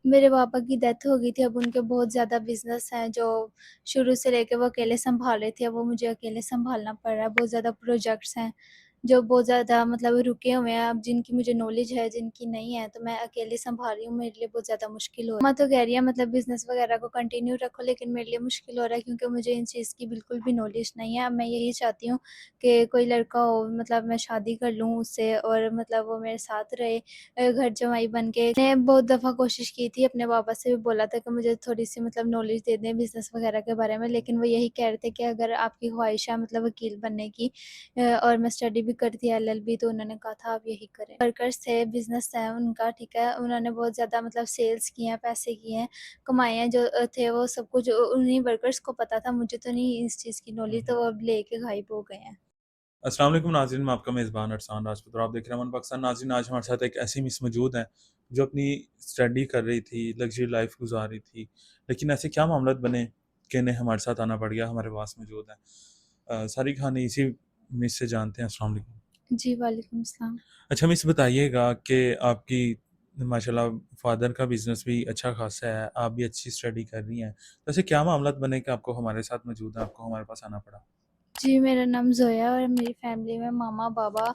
मेरे पापा की डेथ हो गई थी, अब उनके बहुत ज़्यादा बिज़नेस हैं जो शुरू से लेके वो अकेले सँभाल रहे थे, अब वो मुझे अकेले सँभालना पड़ रहा है। बहुत ज़्यादा प्रोजेक्ट्स हैं, जो बहुत ज़्यादा मतलब रुके हुए हैं, अब जिनकी मुझे नॉलेज है, जिनकी नहीं है, तो मैं अकेले सँभाल रही हूँ, मेरे लिए बहुत ज़्यादा मुश्किल हो रहा है। मम्मा तो कह रही है मतलब बिज़नेस वगैरह को कंटिन्यू रखो, लेकिन मेरे लिए मुश्किल हो रहा है क्योंकि मुझे इन चीज़ की बिल्कुल भी नॉलेज नहीं है। अब मैं यही चाहती हूँ कि कोई लड़का हो, मतलब मैं शादी कर लूँ उससे और मतलब वो मेरे साथ रहे, घर जमाई बन के। मैंने बहुत दफ़ा कोशिश की थी, अपने पापा से भी बोला था कि मुझे थोड़ी-सी मतलब नॉलेज दे दें बिज़नेस वगैरह के बारे में, लेकिन वो यही कह रहे थे कि अगर आपकी ख्वाहिश है मतलब वकील बनने की, और मैं स्टडी भी करती है एलएलबी, तो उन्होंने कहा था आप यही करें। वर्कर्स थे, बिज़नेस है उनका, ठीक है, उन्होंने बहुत ज़्यादा मतलब सेल्स की हैं, पैसे किए हैं, कमाए हैं, जो थे वो सब कुछ उन्हीं वर्कर्स को पता था, मुझे तो नहीं इस चीज़ की नॉलेज, तो वो अब लेके गायब हो गए हैं। अस्सलाम वालेकुम नाज़रीन, मैं आपका मेज़बान अरसान राजपूत और आप देख रहे हैं अमन पाकिस्तान। नाज़रीन, आज हमारे साथ एक ऐसी मिस मौजूद हैं जो अपनी स्टडी कर रही थी, लग्ज़री लाइफ़ गुज़ार रही थी, लेकिन ऐसे क्या मामलात बने कि इन्हें हमारे साथ आना पड़ गया। हमारे पास मौजूद हैं सारी कहानी इसी मिस से जानते हैं। अस्सलाम वालेकुम। जी, वालेकुम सलाम। अच्छा मिस, बताइएगा कि आपकी माशाल्लाह फ़ादर का बिज़नेस भी अच्छा ख़ासा है, आप भी अच्छी स्टडी कर रही हैं, तो ऐसे क्या मामलात बने कि आपको हमारे साथ मौजूद हैं, आपको हमारे पास आना पड़ा? जी, मेरा नाम ज़ोया और मेरी फ़ैमिली में मामा-पापा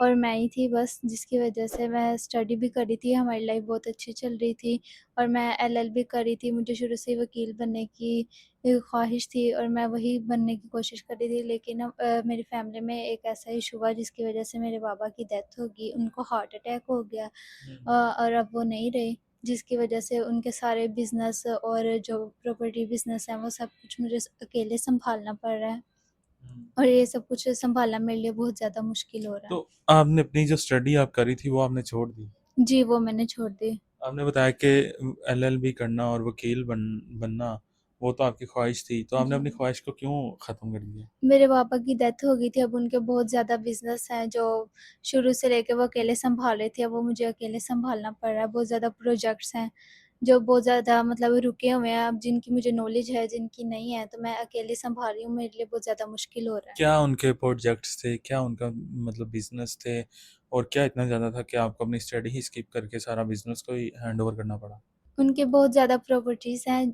और मैं ही थी बस, जिसकी वज़ह से मैं स्टडी भी कर रही थी, हमारी लाइफ़ बहुत अच्छी चल रही थी और मैं एलएलबी कर रही थी। मुझे शुरू से ही वकील बनने की ख़्वाहिश थी और मैं वही बनने की कोशिश कर रही थी, लेकिन मेरी फ़ैमिली में एक ऐसा इश्यू हुआ जिसकी वज़ह से मेरे पापा की डेथ हो गई। उनको हार्ट अटैक हो गया, हुँ, और अब वो नहीं रहे, जिसकी वज़ह से उनके सारे बिज़नेस और जो प्रॉपर्टी बिज़नेस है, वो सब कुछ मुझे अकेले सँभालना पड़ रहा है। हुँ। और ये सब कुछ सँभालना मेरे लिए बहुत ज़्यादा मुश्किल हो रहा तो है। आपने अपनी जो स्टडी आप कर रही थी, वो आपने छोड़ दी। जी, वो मैंने छोड़ दी। आपने बताया कि एलएलबी करना और वकील बनना, वो तो आपकी ख़्वाहिश थी, तो आपने जी। अपनी ख़्वाहिश को क्यों ख़त्म कर दिया? मेरे पापा की डेथ हो गई थी, अब उनके बहुत ज़्यादा बिज़नेस हैं जो शुरू से लेके वो अकेले सँभाल रहे थे, अब वो मुझे अकेले सँभालना पड़ रहा है। बहुत ज़्यादा प्रोजेक्ट्स हैं, जो बहुत ज़्यादा मतलब रुके हुए हैं, अब जिनकी मुझे नॉलेज है, जिनकी नहीं है, तो मैं अकेले सँभाल रही हूँ, मेरे लिए बहुत ज़्यादा मुश्किल हो रहा है। क्या उनके प्रोजेक्ट्स थे? क्या उनका मतलब बिज़नेस थे? और क्या इतना ज़्यादा था कि आपको अपनी स्टडी ही स्किप करके सारा बिज़नेस को ही हैंडओवर करना पड़ा? उनके बहुत ज़्यादा प्रॉपर्टीज़ हैं,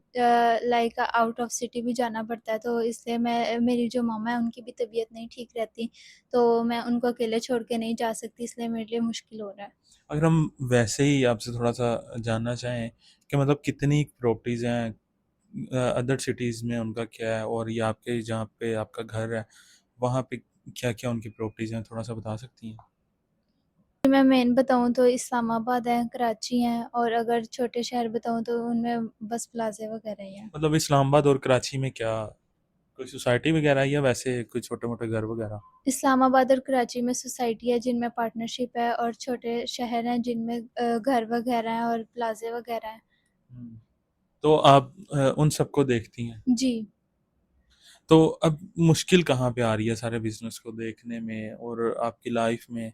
लाइक आउट ऑफ सिटी भी जाना पड़ता है, तो इसलिए मेरी जो मामा है उनकी भी तबीयत नहीं ठीक रहती, तो मैं उनको अकेले छोड़ के नहीं जा सकती, इसलिए मेरे लिए मुश्किल हो रहा है। अगर हम वैसे ही आपसे थोड़ा-सा जानना चाहें कि मतलब कितनी प्रॉपर्टीज़ हैं अदर सिटीज़ में, उनका क्या है? और ये आपके जहाँ पे आपका घर है, वहाँ पे क्या-क्या उनकी प्रॉपर्टीज़ हैं? थोड़ा-सा बता सकती हैं? मैं मेन बताऊँ तो इस्लामाबाद है, कराची है, और अगर छोटे शहर बताऊँ तो उनमें बस प्लाज़े वगैरह ही हैं। मतलब इस्लामाबाद और कराची में क्या कोई सोसाइटी वगैरह है या वैसे कोई छोटे-मोटे घर वगैरह? इस्लामाबाद और कराची में सोसाइटी है जिनमें पार्टनरशिप है, और छोटे शहर हैं जिनमें घर वगैरह हैं और प्लाज़े वगैरह हैं। हुँ। तो आप उन सबको देखती हैं। जी। तो अब मुश्किल कहाँ पे आ रही है सारे बिज़नेस को देखने में और आपकी लाइफ़ में?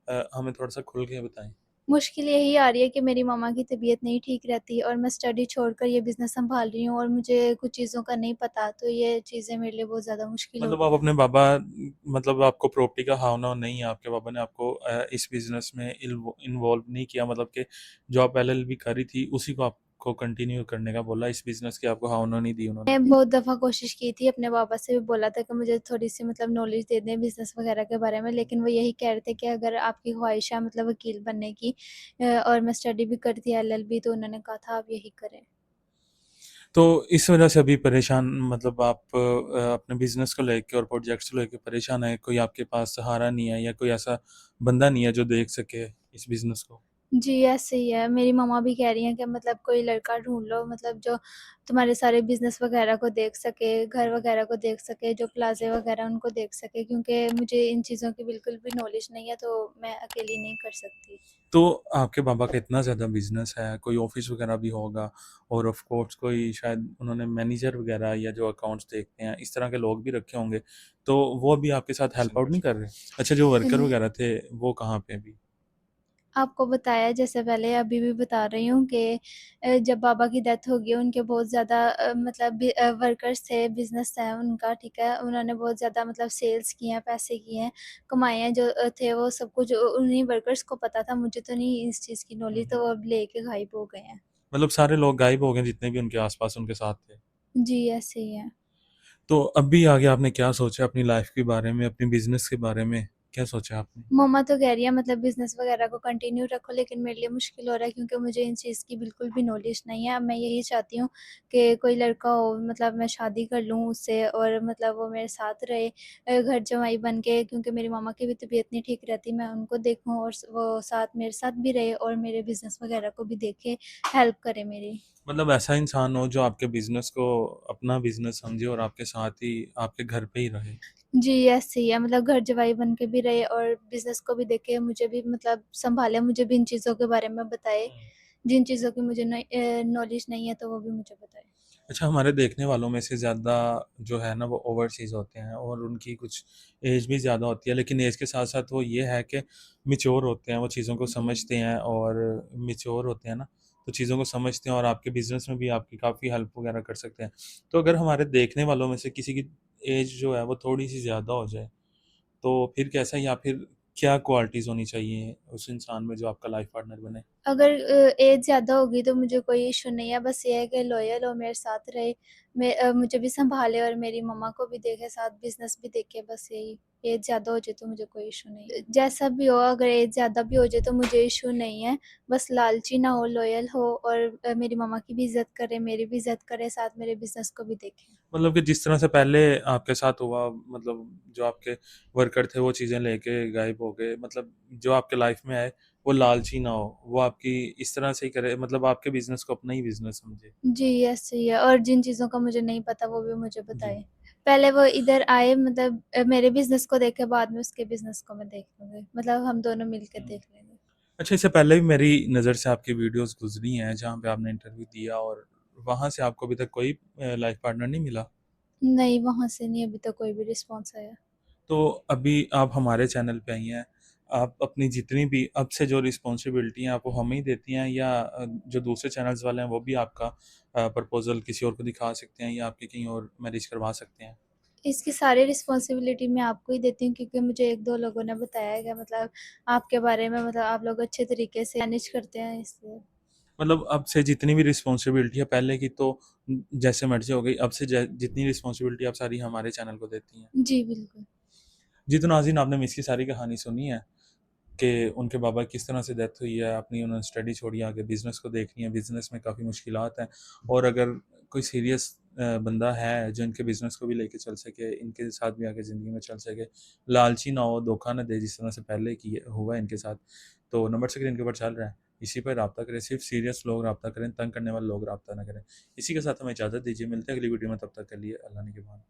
हमें थोड़ा-सा खुल के बताएँ। मुश्किल यही आ रही है कि मेरी मम्मा की तबीयत नहीं ठीक रहती और मैं स्टडी छोड़कर ये बिज़नेस सँभाल रही हूँ और मुझे कुछ चीज़ों का नहीं पता, तो ये चीज़ें मेरे लिए बहुत ज़्यादा मुश्किल हो मतलब रही आप हैं। अपने बाबा मतलब आपको प्रॉपर्टी का हाव-भाव नहीं है, आपके पापा ने आपको इस बिज़नेस में इन्वॉल्व नहीं किया, मतलब कि जो आप एलएलबी कर रही थी, उसी को आपको कंटिन्यू करने का बोला, इस बिज़नेस की आपको हाव-भाव नहीं दी उन्होंने? मैं बहुत दफ़ा कोशिश की थी, अपने पापा से भी बोला था कि मुझे थोड़ी-सी मतलब नॉलेज दे दें बिज़नेस वग़ैरह के बारे में, लेकिन वो यही कह रहे थे कि अगर आपकी ख्वाहिश है मतलब वकील बनने की, और मैं स्टडी भी करती एलएलबी, तो उन्होंने कहा था आप यही करें। तो इस वजह से अभी परेशान, मतलब आप अपने बिज़नेस को लेके और प्रोजेक्ट्स को लेके परेशान हैं, कोई आपके पास सहारा नहीं है या कोई ऐसा बंदा नहीं है जो देख सके इस बिज़नेस को? जी, ऐसे ही है। मेरी मम्मा भी कह रही हैं कि मतलब कोई लड़का ढूँढ लो, मतलब जो तुम्हारे सारे बिज़नेस वग़ैरह को देख सके, घर वग़ैरह को देख सके, जो प्लाज़े वग़ैरह उनको देख सके, क्योंकि मुझे इन चीज़ों की बिल्कुल भी नॉलेज नहीं है, तो मैं अकेली नहीं कर सकती। तो आपके पापा का इतना ज़्यादा बिज़नेस है, कोई ऑफ़िस वग़ैरह भी होगा और ऑफ़ कोर्स कोई शायद उन्होंने मैनेजर वग़ैरह या जो अकाउंट्स देखते हैं, इस तरह के लोग भी रखे होंगे, तो वो भी आपके साथ हेल्प आउट नहीं कर रहे? अच्छा, जो वर्कर नहीं, वग़ैरह थे, वो कहाँ पे अभी? आपको बताया जैसे पहले, अभी भी बता रही हूँ कि जब बाबा की डेथ हो गई, उनके बहुत ज़्यादा मतलब वर्कर्स थे, बिज़नेस है उनका, ठीक है? उन्होंने बहुत ज़्यादा मतलब सेल्स की हैं, पैसे किए हैं, कमाए हैं, जो थे वो सब कुछ उन्हीं वर्कर्स को पता था, मुझे तो नहीं इस चीज़ की हुँ, नॉलेज, तो हुँ। वो अब लेके गायब हो गए हैं। मतलब सारे लोग गायब हो गए जितने भी उनके आस-पास उनके साथ थे। जी, ऐसे ही है। तो अभी आगे आपने क्या सोचा अपनी लाइफ़ के बारे में, अपने बिज़नेस के बारे में? क्या सोचा आपने? मम्मा तो कह रही है मतलब बिज़नेस वगैरह को कंटिन्यू रखो, लेकिन मेरे लिए मुश्किल हो रहा है क्योंकि मुझे इन चीज़ की बिल्कुल भी नॉलेज नहीं है। अब मैं यही चाहती हूँ कि कोई लड़का हो, मतलब मैं शादी कर लूँ उससे और मतलब वो मेरे साथ रहे घर जमाई बन के, क्योंकि मेरी मम्मा की भी तबीयत नहीं ठीक रहती, मैं उनको देखूँ और वो साथ मेरे साथ भी रहे और मेरे बिज़नेस वगैरह को भी देखे, हेल्प करे मेरी। मतलब ऐसा इंसान हो जो आपके बिज़नेस को अपना बिज़नेस समझे और आपके साथ ही आपके घर पे ही रहे। जी, ऐसे ही है, मतलब घर जवाई बन के भी रहे और बिज़नेस को भी देखे, मुझे भी मतलब सँभाले, मुझे भी इन चीज़ों के बारे में बताए। हुँ। जिन चीज़ों की मुझे नॉलेज नहीं है तो वो भी मुझे बताए। अच्छा, हमारे देखने वालों में से ज़्यादा जो है ना वो ओवरसीज़ होते हैं और उनकी कुछ एज भी ज़्यादा होती है, लेकिन एज के साथ-साथ वो ये है कि मैच्योर होते हैं, वो चीज़ों को जी। समझते हैं और मैच्योर होते हैं ना, तो चीज़ों को समझते हैं और आपके बिज़नेस में भी आपकी काफ़ी हेल्प वगैरह कर सकते हैं। तो अगर हमारे देखने वालों में से किसी की एज जो है वो थोड़ी-सी ज़्यादा हो जाए, तो फिर कैसा या फिर क्या क्वालिटीज़ होनी चाहिए उस इंसान में जो आपका लाइफ़ पार्टनर बने? अगर एज ज़्यादा होगी तो मुझे कोई इश्यू नहीं है, बस ये है कि लॉयल हो, मेरे साथ रहे, मुझे भी सँभाले और मेरी मम्मा को भी देखे, साथ बिज़नेस भी देखे, बस यही। एज ज़्यादा हो जाए तो मुझे कोई इश्यू नहीं। जैसा भी हो, अगर एज ज़्यादा भी हो जाए तो मुझे इश्यू नहीं है, बस लालची ना हो, लॉयल हो और मेरी मम्मा की भी इज़्ज़त करे, मेरी भी इज़्ज़त करे, साथ मेरे बिज़नेस को भी देखे। मतलब कि जिस तरह से पहले आपके साथ हुआ मतलब जो आपके वर्कर थे वो चीज़ें लेके गायब हो गए मतलब जो आपके लाइफ में आए वो लालची ना हो, वो आपकी इस तरह से ही करे मतलब आपके बिज़नेस को अपना ही बिज़नेस समझे। जी, ऐसे ही है और जिन चीज़ों का मुझे नहीं पता वो भी मुझे जी। बताए। पहले वो इधर आए, मतलब मेरे बिज़नेस को देखे, बाद में उसके बिज़नेस को मैं देख लूँगी। मतलब हम दोनों मिलके हुँ। देख लेंगे। अच्छा इससे पहले भी मेरी नज़र से आपकी वीडियोज़ गुज़री हैं जहाँ पे आपने इंटरव्यू दिया और वहाँ से आपको अभी तक कोई लाइफ़ पार्टनर नहीं मिला? नहीं, वहाँ से नहीं अभी तक कोई भी रिस्पॉन्स आया। तो अभी आप हमारे चैनल पे आई हैं, आप अपनी जितनी भी अब से जो रिस्पॉन्सिबिलिटी हैं, आप वो हमें ही देती हैं या जो दूसरे चैनल्स वाले हैं, वो भी आपका प्रपोज़ल किसी और को दिखा सकते हैं या आपकी कहीं और मैरिज करवा सकते हैं? इसकी सारी रिस्पॉन्सिबिलिटी मैं आपको ही देती हूँ क्योंकि मुझे 1-2 लोगों ने बताया है कि मतलब आपके बारे में, मतलब आप लोग अच्छे तरीके से मैनेज करते हैं इसलिए। मतलब अब से जितनी भी रिस्पॉन्सिबिलिटी है, पहले की तो जैसे मर्ज़ी हो गई, अब से ज जितनी रिस्पॉन्सिबिलिटी आप सारी हमारे चैनल को देती हैं। जी, बिल्कुल। जी, तो नाज़रीन आपने मिस की सारी कहानी सुनी है। कि उनके बाबा की किस तरह से डेथ हुई है, अपनी उन्होंने स्टडी छोड़ी, आगे बिज़नेस को देखनी है, बिज़नेस में काफ़ी मुश्किलात हैं और अगर कोई सीरियस बंदा है जो इनके बिज़नेस को भी लेके चल सके, इनके साथ भी आगे ज़िंदगी में चल सके, लालची ना हो, धोखा ना दे जिस तरह से पहले की हुआ है इनके साथ, तो नंबर स्क्रीन के ऊपर चल रहा है, इसी पे राब्ता करें, सिर्फ़ सीरियस लोग राब्ता करें, तंग करने वाले लोग राब्ता ना करें। इसी के साथ हमें इजाज़त दीजिए, मिलते हैं अगली वीडियो में, तब तक के लिए अल्लाह ने के बाद।